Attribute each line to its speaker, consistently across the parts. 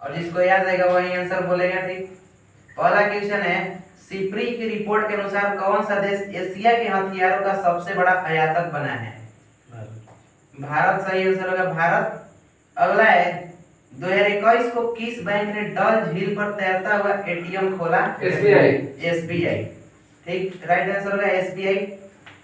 Speaker 1: और जिसको याद रहेगा वही आंसर बोलेगा। ठीक, पहला क्वेश्चन है, सिप्री की रिपोर्ट के अनुसार कौन सा देश एशिया के हथियारों का सबसे बड़ा आयातक बना है? भारत सही आंसर होगा, भारत। अगला है, 2021 को किस बैंक ने डल झील पर तैरता हुआ एटीएम खोला? एसबीआई। ठीक, राइट आंसर होगा एसबीआई।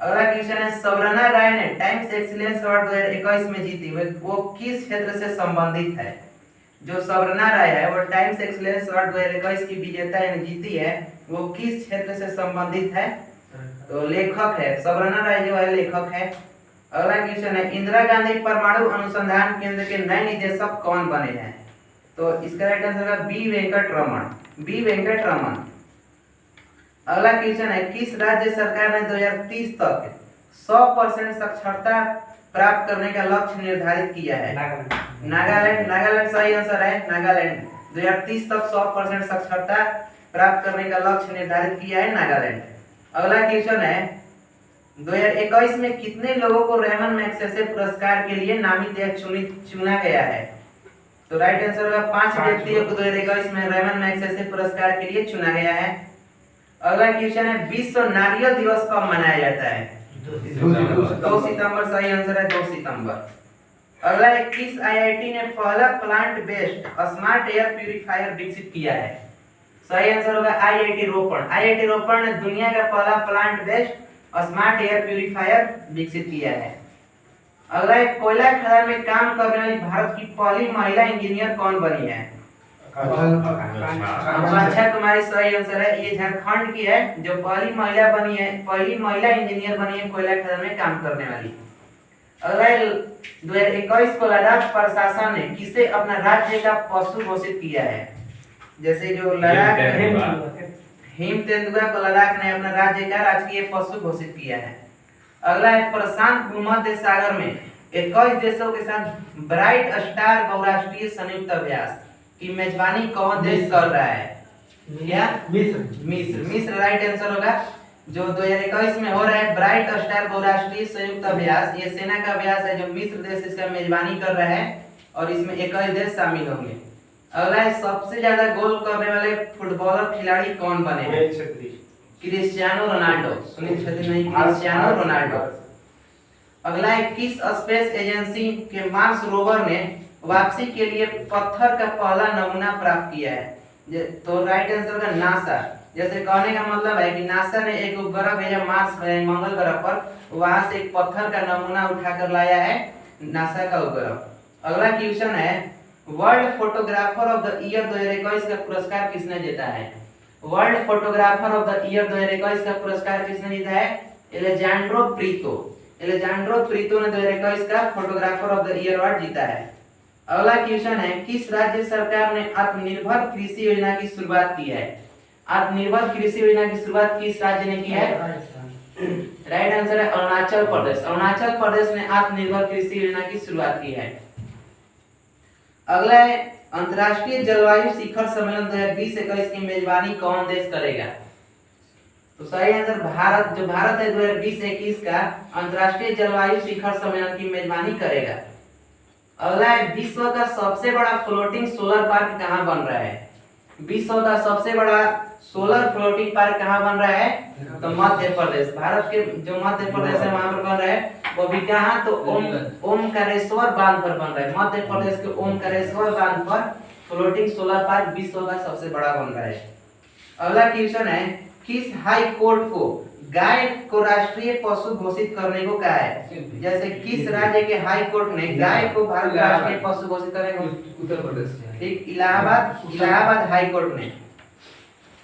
Speaker 1: अगला क्वेश्चन है, सबरना राय ने टाइम्स एक्सीलेंस अवार्ड 2021 में जीती, वो किस क्षेत्र से संबंधित है? जो सबरना राय है वो टाइम्स एक्सीलेंस अवार्ड 2021 की विजेता यानी जीती है, वो किस क्षेत्र से संबंधित है? तो लेखक है, सबरना राय जो है लेखक है। अगला क्वेश्चन है, इंदिरा गांधी परमाणु अनुसंधान केंद्र के नए निदेशक कौन बने हैं? तो इसका राइट आंसर है बी वेंकट रमन। अगला क्वेश्चन है, किस राज्य सरकार ने 2030 तक 100% साक्षरता प्राप्त करने का लक्ष्य निर्धारित किया है? नागालैंड सही आंसर है, नागालैंड 2030 तक 100% साक्षरता प्राप्त करने का लक्ष्य निर्धारित किया है नागालैंड। अगला क्वेश्चन है, 2021 में कितने लोगों को रेमन मैग्सेसे पुरस्कार के लिए नामित या चुना गया है? तो राइट आंसर होगा 5 व्यक्तियों को 2021 में रेमन मैग्सेसे पुरस्कार के लिए चुना गया है। अगला क्वेश्चन है, विश्व नारियल दिवस कब मनाया जाता है? 2 सितंबर सही आंसर है, 2 सितंबर। अगला है, किस आईआईटी ने पहला plant based smart air purifier विकसित किया है? सही आंसर होगा आईआईटी रोपण ने दुनिया का पहला plant based smart air purifier विकसित किया है। अगला है, कोयला खदान में काम करने वाली भारत की पहली महिला इंजीनियर कौन बनी है? आकांक्षा कुमारी सही आंसर है, ये झारखंड की है जो पहली महिला इंजीनियर बनी है कोयला खदान में काम करने वाली। अगला 2021 को लद्दाख प्रशासन ने किसे अपना राज्य का पशु घोषित किया है? जैसे जो लद्दाख हिम तेंदुआ को लद्दाख ने अपना राज्य का राजकीय पशु घोषित किया है। अगला है, प्रशांत भूमध्य सागर में 21 देशों के साथ ब्राइट स्टार बहुराष्ट्रीय संयुक्त अभ्यास की मेजबानी कौन देश कर रहा है? क्या? मिस्र राइट आंसर होगा। जो 2021 में हो रहा है ब्राइट स्टार बहुराष्ट्रीय संयुक्त अभ्यास, ये सेना का अभ्यास है जो मिस्र देश इसका मेजबानी कर रहा है और इसमें 21 देश शामिल होंगे। अगला है, सबसे ज्यादा गोल करने वाले फुटबॉलर खिलाड़ी कौन बने हैं? Cristiano Ronaldo. सुनील छेत्री नहीं, क्रिस्टियानो रोनाल्डो। अगला है, किस स्पेस एजेंसी के मार्स रोवर ने वापसी के लिए पत्थर का पहला नमूना प्राप्त किया है? तो राइट आंसर का नासा। जैसे कहने का मतलब है कि नासा ने एक उपग्रह भेजा मार्स मंगल ग्रह पर, वहां से एक पत्थर का नमूना उठाकर लाया है नासा का उपग्रह। अगला क्वेश्चन है, world photographer of the year 2021 का पुरस्कार किसने जीता है? World photographer of the year 2021 का पुरस्कार किसने जीता है? एलेजांड्रो प्रीतो ने 2021 का photographer of the year award जीता है। अगला क्वेश्चन है, किस राज्य सरकार ने आत्मनिर्भर कृषि योजना की शुरुआत की है? आत्मनिर्भर कृषि योजना की शुरुआत किस राज्य ने की है? राइट आंसर है अरुणाचल प्रदेश ने आत्मनिर्भर कृषि योजना की शुरुआत की है। अगला है, अंतर्राष्ट्रीय जलवायु शिखर सम्मेलन 2020-21 की मेजबानी कौन देश करेगा? तो सही आंसर भारत। जो भारत है 2020-21 का अंतर्राष्ट्रीय जलवायु शिखर सम्मेलन की मेजबानी करेगा। अगला है, विश्व का सबसे बड़ा फ्लोटिंग सोलर पार्क कहां बन रहा है? विश्व का सबसे बड़ा सोलर फ्लोटिंग पार्क कहां बन रहा है? तो मध्य प्रदेश। भारत के जो मध्य प्रदेश है वहां पर बन रहा है, वो भी कहां? तो ओमकारेश्वर बांध पर बन रहा है। मध्य प्रदेश के ओमकारेश्वर बांध पर फ्लोटिंग सोलर पार्क विश्व का सबसे बड़ा बन रहा है। अगला क्वेश्चन है, किस हाई कोर्ट को गाय को राष्ट्रीय पशु घोषित करने को कहा है? जैसे किस राज्य के हाई कोर्ट ने गाय को भारत का राष्ट्रीय पशु घोषित करने को? उत्तर प्रदेश। ठीक, इलाहाबाद हाई कोर्ट ने।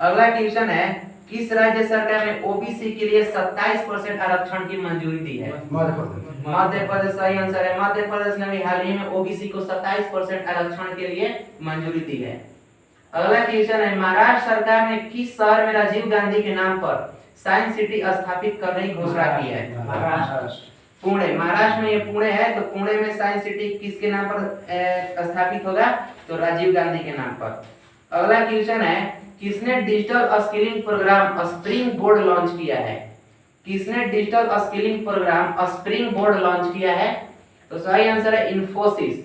Speaker 1: अगला क्वेश्चन है, किस राज्य सरकार ने ओबीसी के लिए 27% आरक्षण की मंजूरी दी है? मध्य प्रदेश सही आंसर है। मध्य प्रदेश ने भी हाल ही में ओबीसी को 27% आरक्षण के लिए मंजूरी दी है। अगला क्वेश्चन है, महाराष्ट्र सरकार ने किस शहर में राजीव गांधी के नाम पर साइंस सिटी स्थापित करने की घोषणा की है? पुणे। महाराष्ट्र में ये पुणे है, तो पुणे में साइंस सिटी किसके नाम पर स्थापित होगा? तो राजीव गांधी के नाम पर। अगला क्वेश्चन है, किसने digital skilling program springboard launch किया है? किसने digital skilling program springboard launch किया है? तो सही आंसर है इन्फोसिस।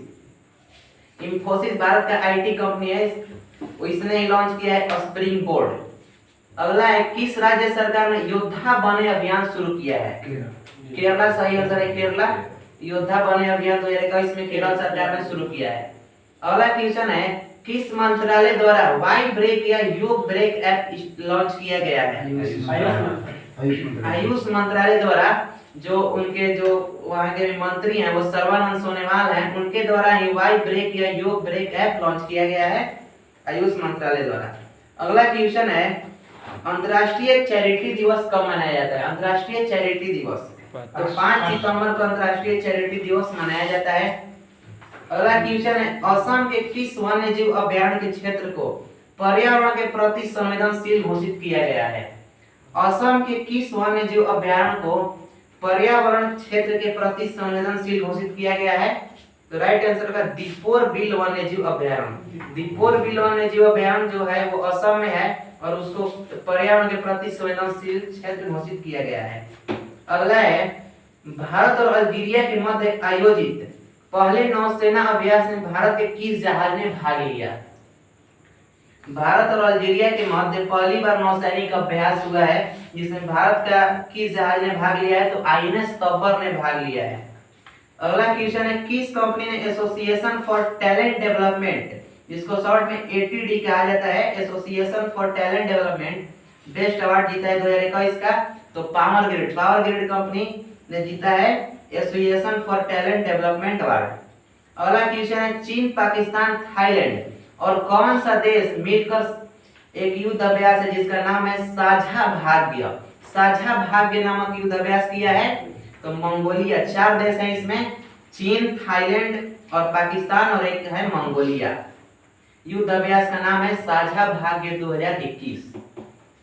Speaker 1: इंफोसिस भारत का आईटी कंपनी है, इसने लॉन्च किया है स्प्रिंग बोर्ड। अगला है किस राज्य सरकार ने योद्धा बने अभियान शुरू किया है? केरला सही आंसर है, केरला। योद्धा बने अभियान 2021 में केरल सरकार ने शुरू किया है। अगला क्वेश्चन है किस मंत्रालय द्वारा वाई ब्रेक या योग ब्रेक ऐप लॉन्च किया गया है? आयुष मंत्रालय द्वारा, जो उनके जो वहां के मंत्री हैं वो सर्बानंद सोनोवाल हैं, उनके द्वारा ही वाई ब्रेक या योग ब्रेक ऐप लॉन्च किया गया है आयुष मंत्रालय द्वारा। अगला क्वेश्चन है अंतर्राष्ट्रीय चैरिटी दिवस कब मनाया जाता है? अंतर्राष्ट्रीय चैरिटी दिवस तो 5 सितंबर को अंतर्राष्ट्रीय चैरिटी दिवस मनाया जाता है। अगला क्वेश्चन है असम के किस वन्य जीव अभयारण्य के क्षेत्र को पर्यावरण के प्रति संवेदनशील घोषित किया गया है? असम के किस वन्य जीव अभयारण्य को पर्यावरण क्षेत्र के प्रति संवेदनशील घोषित किया गया है? तो राइट आंसर होगा दीपोर बिल वन्य जीव अभयारण्य। दीपोर बिल वन्य जीव अभयारण्य जो है वो असम में है और उसको पर्यावरण के प्रति संवेदनशील क्षेत्र घोषित किया गया है। अगला है भारत और अल्जीरिया के मध्य आयोजित पहले नौसेना अभ्यास में भारत के किस जहाज ने भाग लिया? भारत और अल्जीरिया के मध्य पहली बार नौसैनिक अभ्यास हुआ है जिसमें भारत का किस जहाज ने भाग लिया है? तो आईएनएस तब्बर ने भाग लिया है। अगला क्वेश्चन है किस कंपनी ने एसोसिएशन फॉर टैलेंट डेवलपमेंट, जिसको शॉर्ट में एटीडी कहा जाता है, association for talent development best award जीता है 2021 का? तो पावर ग्रिड कंपनी ने जीता है association for talent development award. अगला क्वेश्चन है चीन, पाकिस्तान, थाईलैंड और कौन सा देश मिलकर एक युद्ध अभ्यास है जिसका नाम है साझा भाग्य? साझा भाग्य नामक युद्ध अभ्यास किया है? तो मंगोलिया। 4 देश हैं इसमें, चीन, थाईलैंड और पाकिस्तान और एक है मंगोलिया। युद्ध अभ्यास का नाम है साझा भाग्य 2021।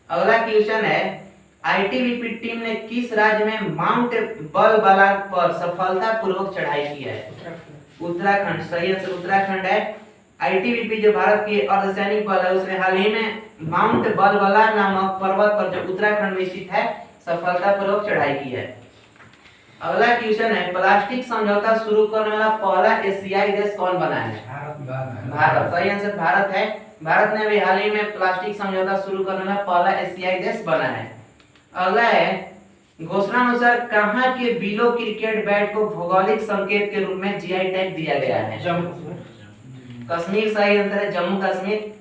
Speaker 1: अगला क्वेश्चन है आईटीबीपी टीम ने किस राज्य में माउंट बलबला पर सफलतापूर्वक चढ़ाई की है? उत्तराखंड। सही आंसर उत्तराखंड है। आईटीबीपी जो भारत की अर्धसैनिक बल है उसने हाल ही में माउंट बलबला नामक पर्वत पर जो उत्तराखंड में स्थित है सफलतापूर्वक चढ़ाई की है। अगला क्वेश्चन है प्लास्टिक समझौता शुरू करने वाला पहला एशियाई देश कौन बना है? भारत। सही आंसर भारत है। भारत ने अभी हाल ही में प्लास्टिक समझौता शुरू करने वाला पहला एशियाई देश बना है। अगला है घोषणा अनुसार कहां के बिलो क्रिकेट बैट को भौगोलिक संकेत के रूप में जीआई टैग दिया गया है? कश्मीर। सही आंसर है जम्मू कश्मीर।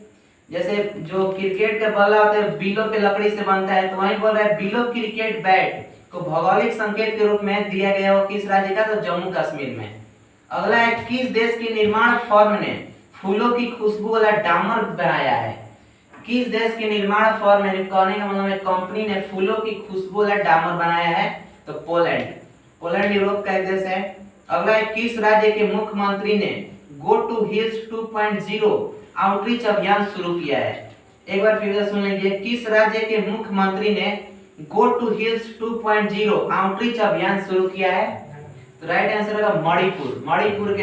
Speaker 1: जैसे जो क्रिकेट का बल्ला होता है बिलो के लकड़ी से बनता है, तो वहीं बोल रहा है बिलो क्रिकेट बैट को भौगोलिक संकेत के रूप में दिया गया हो किस राज्य का? तो जम्मू कश्मीर में। अगला है किस देश की निर्माण फर्म ने फूलों की खुशबू वाला डामर बनाया है? किस देश की निर्माण फर्म ने, कहने का मतलब है कंपनी ने फूलों की खुशबू वाला डामर बनाया है? तो पोलैंड। पोलैंड यूरोप का एक देश है। अगला है किस राज्य के मुख्यमंत्री ने गो टू हिल्स 2.0 आउटरीच अभियान शुरू किया है? एक बार फिर से सुन लीजिए, किस राज्य के मुख्यमंत्री ने गो टू हिल्स 2.0 आउटरीच अभियान शुरू किया है? तो राइट आंसर होगा मणिपुर। मणिपुर के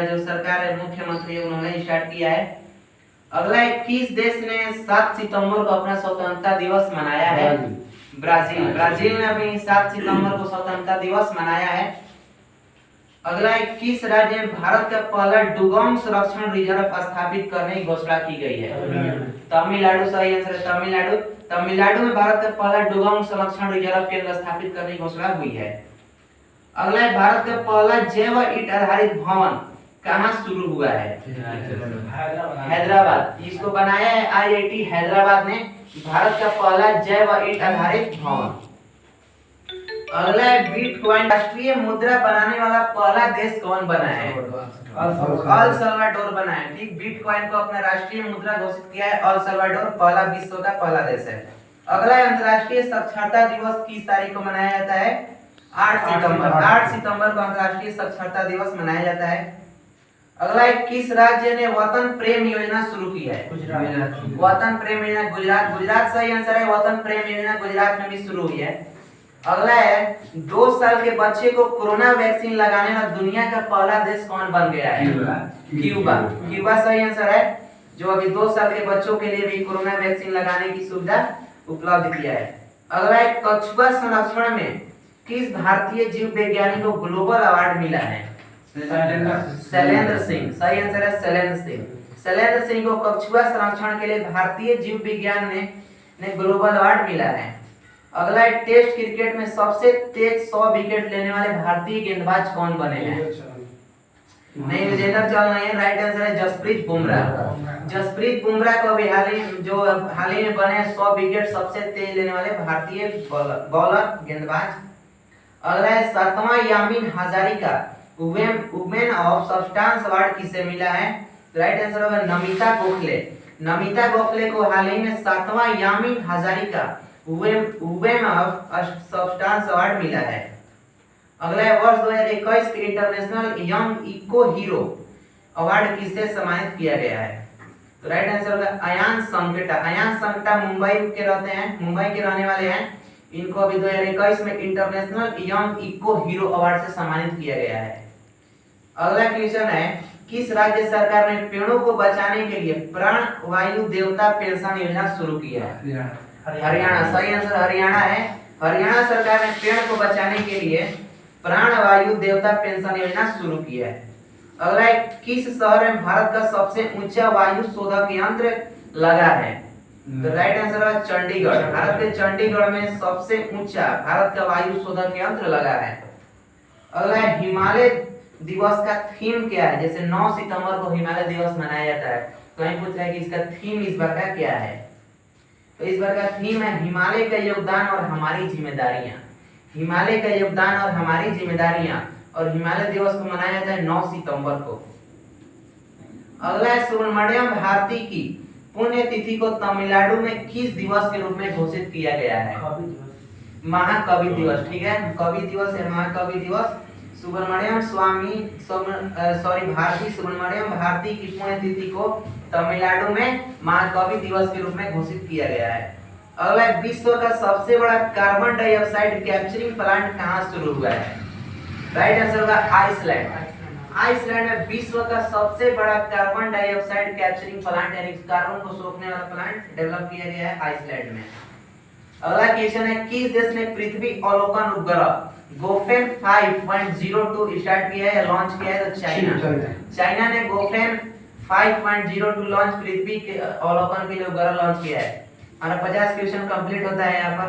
Speaker 1: जो सरकार है मुख्यमंत्री है उन्होंने स्टार्ट किया है। अगला है किस देश ने 7 सितंबर को अपना स्वतंत्रता दिवस मनाया है? ब्राजील। ब्राजील ने अपनी 7 सितंबर को स्वतंत्रता दिवस मनाया है। अगला है किस राज्य में भारत का पहला डुगोंग संरक्षण रिजर्व स्थापित करने की घोषणा की गई है? तमिलनाडु। सही आंसर है तमिलनाडु। तमिलनाडु में भारत का पहला डुगोंग संरक्षण रिजर्व केंद्र स्थापित करने की घोषणा हुई है। अगला है भारत का पहला जैव ईंट आधारित भवन कहां शुरू हुआ है? हैदराबाद। इसको बनाया है आईआईटी हैदराबाद ने, भारत का पहला जैव ईंट आधारित भवन। अगला है बिटकॉइन राष्ट्रीय मुद्रा बनाने वाला पहला देश कौन बना है? अल सल्वाडोर बना है। ठीक, बिटकॉइन को अपना राष्ट्रीय मुद्रा घोषित किया है अल सल्वाडोर, पहला विश्व का पहला देश है। अगला है अंतर्राष्ट्रीय साक्षरता दिवस किस तारीख को मनाया जाता है? 8 सितंबर। 8 सितंबर को अंतर्राष्ट्रीय साक्षरता दिवस मनाया जाता है। अगला है किस राज्य ने वतन प्रेम योजना शुरू की है? वतन प्रेम योजना गुजरात। गुजरात सही आंसर है। वतन प्रेम योजना गुजरात में भी शुरू हुई है। अगला है 2 साल के बच्चे को कोरोना वैक्सीन लगाने वाला दुनिया का पहला देश कौन बन गया है? क्यूबा। क्यूबा सही आंसर है, जो अभी 2 साल के बच्चों के लिए भी कोरोना वैक्सीन लगाने की सुविधा उपलब्ध किया है। अगला है कछुआ संरक्षण में किस भारतीय जीव वैज्ञानिक को ग्लोबल अवार्ड मिला है? शैलेंद्र सिंह, सही आंसर है शैलेंद्र सिंह। शैलेंद्र सिंह को कछुआ संरक्षण के लिए भारतीय जीव विज्ञान ने ग्लोबल अवार्ड मिला है। अगला है टेस्ट क्रिकेट में सबसे तेज 100 विकेट लेने वाले भारतीय गेंदबाज कौन बने हैं? नहीं, विजेंद्र चहल नहीं है, राइट आंसर है जसप्रीत बुमराह। जसप्रीत बुमराह को अभी हाल ही में बने 100 विकेट सबसे तेज लेने वाले भारतीय बॉलर गेंदबाज। अगला है 7वां Yamin Hazarika women of substance award किसे मिला है? राइट आंसर होगा नमिता गोखले। नमिता गोखले को हाल ही में 7वां Yamin Hazarika women of substance award मिला है। अगला है वर्ष 2021 के international young eco hero award किसे सम्मानित किया गया है? तो राइट आंसर होगा अयान संकटा। अयान संकटा मुंबई के रहने वाले हैं। इनको अभी 2021 में international young eco hero award से सम्मानित किया गया है। अगला क्वेश्चन है किस राज्य सरकार ने पेड़ों को बचाने के लिए प्राण वायु देवता पेंशन योजना शुरू की है? हरियाणा, सही आंसर हरियाणा है। हरियाणा सरकार ने पेड़ को बचाने के लिए प्राण वायु देवता पेंशन योजना शुरू की है। अगला है किस शहर में भारत का सबसे ऊंचा वायु शोधक यंत्र लगा है? तो राइट आंसर है चंडीगढ़। भारत के चंडीगढ़ में सबसे ऊंचा भारत का वायु शोधक यंत्र लगा है। अगला है हिमालय दिवस का थीम क्या है? जैसे 9 सितंबर को हिमालय दिवस मनाया जाता है, तो हम पूछ रहे हैं कि इसका थीम इस बार का क्या है? तो इस बार का थीम है हिमालय का योगदान और हमारी जिम्मेदारियां। हिमालय का योगदान और हमारी जिम्मेदारियां, और हिमालय दिवस को मनाया जाता है 9 सितंबर को। अगला है सुब्रमण्यम भारती की पुण्य तिथि को तमिलनाडु में किस दिवस के रूप में घोषित किया गया है? महाकवि दिवस। ठीक है, कवि दिवस है महाकवि दिवस। भारती सुब्रमण्यम भारती की पुण्य तिथि को तमिलनाडु में महाकवि दिवस के रूप में घोषित किया गया है। अगला विश्व का सबसे बड़ा कार्बन डाइऑक्साइड कैप्चरिंग प्लांट कहां शुरू हुआ है? राइट आंसर होगा आइसलैंड। आइसलैंड में विश्व का सबसे बड़ा कार्बन डाइऑक्साइड कैप्चरिंग प्लांट यानी कार्बन को सोखने वाला प्लांट डेवलप किया गया है आइसलैंड में। अगला क्वेश्चन है किस देश ने पृथ्वी अवलोकन उपग्रह गोफेन 5.02 स्टार्ट किया है, लॉन्च किया है? तो चाइना ने गोफेन 5.02 लॉन्च पृथ्वी के अवलोकन के लिए उपग्रह लॉन्च किया है। हमारा 50 क्वेश्चन कंप्लीट होता है यहाँ पर।